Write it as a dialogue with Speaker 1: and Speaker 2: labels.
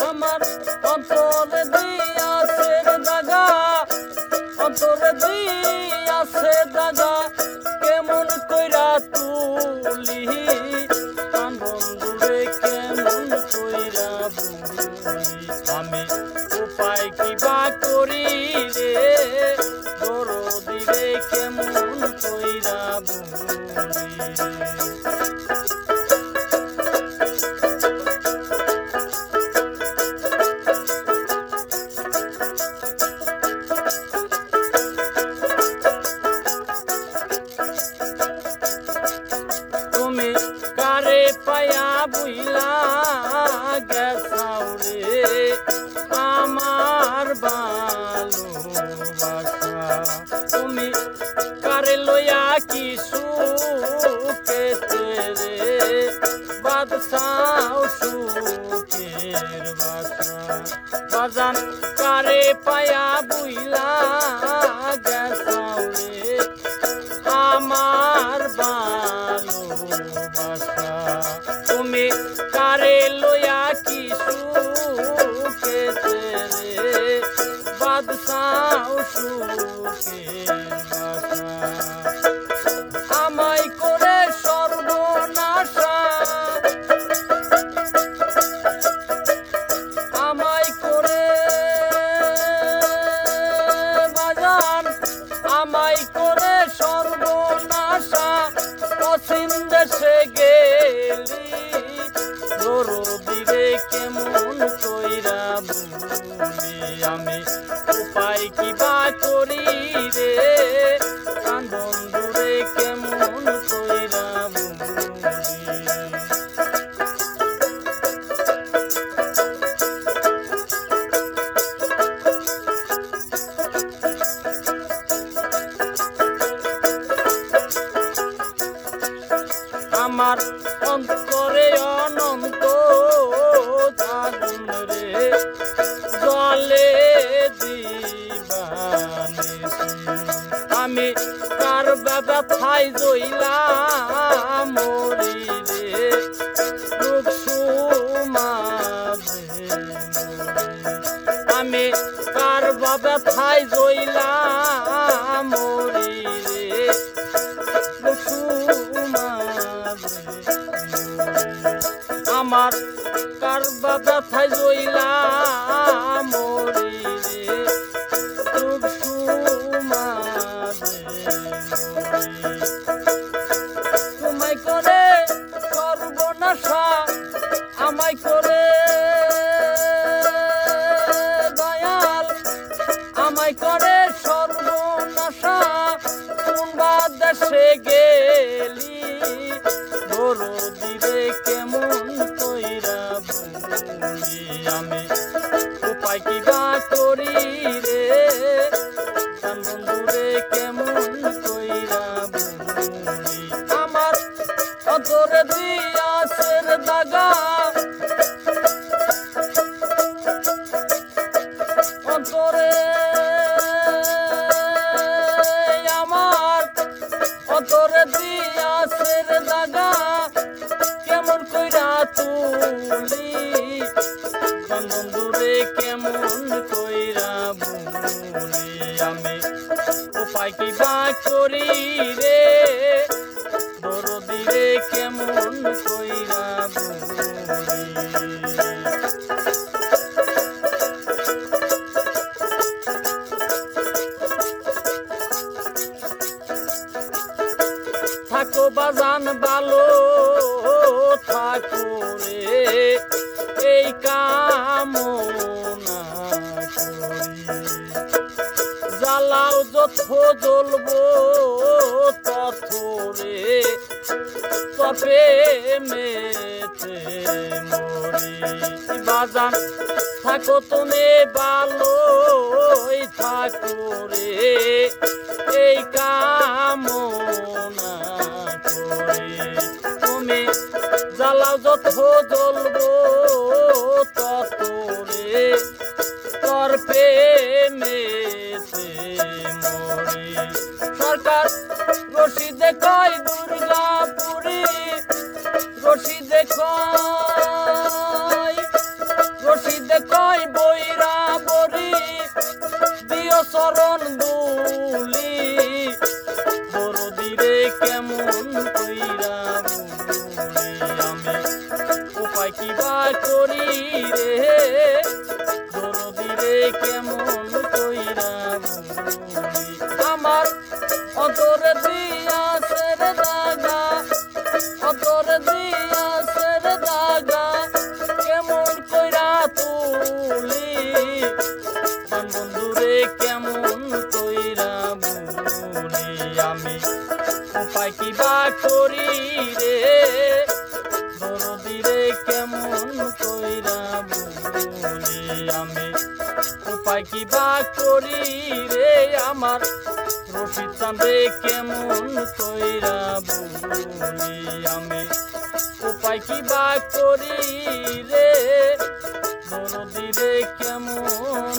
Speaker 1: আমার অন্তরে দিয়াছে দাগা, অন্তরে দিয়াছে দাগা, কেমন কইরা তুলি প্রাণ বন্ধুরে কেমন কইরা বলি। আমি উপায় কিবা করি রে দরদি রে কেমন কইরা বলি। তুমি কারে পায়া বুইলা গেছাও রে আমার ভালোবাসা, তুমি কারে লইয়া কি সুখেতে রে বাদশাও সুখের বাসা। বাজান কারে পায়া বুইলা গেছাও রে আমার ভালোবাসা, তুমি কারে লইয়া কি সুখেতে রে বাদশাও সুখের বাসা। আমায় করে সর্বনাশা, আমায় করে বাজান, আমায় করে সর্বনাশা, পশ্চিম দেশে গেলি দরদি রে কেমন কইরা বলি। আমি উপায় কিবা করি রে প্রাণ বন্ধুরে কেমন কইরা বলি। আমার অন্তরে অনন্ত আগুন রে জলে দিবানিসি। আমি কার ব্যথায় জইলা মরি রে দুঃখ সুমাঝে মরি। আমি কার ব্যথায় জইলা মরি রে দুঃখ সুমাঝে মরি। আমার কার ব্যথায় জইলা মরি রে দুঃখ সুমাঝে মরি। তোমায় করে সর্বনাশা, আমায় করে দয়াল, আমায় করে সর্বনাশা, কোনবা দেশে গেলি দরদি রে কেমন কইরা বলি। আমি উপায় কিবা করি রে প্রাণ বন্ধুরে কেমন কইরা বলি। আমার অন্তরে দিয়াছে দাগা, অন্তরে আমার অন্তরে দিয়াছে দাগা, কেমন কইরা তুলি প্রাণ বন্ধুরে কেমন কইরা বলি। আমি উপায় কিবা করি রে দরদি রে কেমন কইরা বলি। থাকো বাজান ভালো থাকো রে এই কামনা করি। জ্বালাও যত জ্বলবো তত রে তপে মেতে মরি। বাজান থাকো তুমি ভালোই থাকো রে এই কামনা করি। তুমি জ্বালাও যত জ্বলবো তত রে তোর প্রেমেতে মরি। সরকার রশিদে কয় দুর্গাপুরী, রশিদে কয় বৈরা বরি, দিও চরণ দুলি দরদিরে কেমন কইরা বলি। আমি উপায় কিবা করি রে দরদিরে কেমন কইরা বলি। আমার অন্তর দিয়াছে রে দাগা, অন্তর দিয়াছে রে দাগা, কেমন কইরা তুলি বন্ধুরে কেমন কইরা বলি। আমি উপায় কিবা করি রে দরদিরে কেমন কইরা বলি। আমি উপায় কিবা করি রে আমার রশিদ চাঁদে কেমন কইরা বলি। আমি উপায় কিবা করি রে দরদিরে কেমন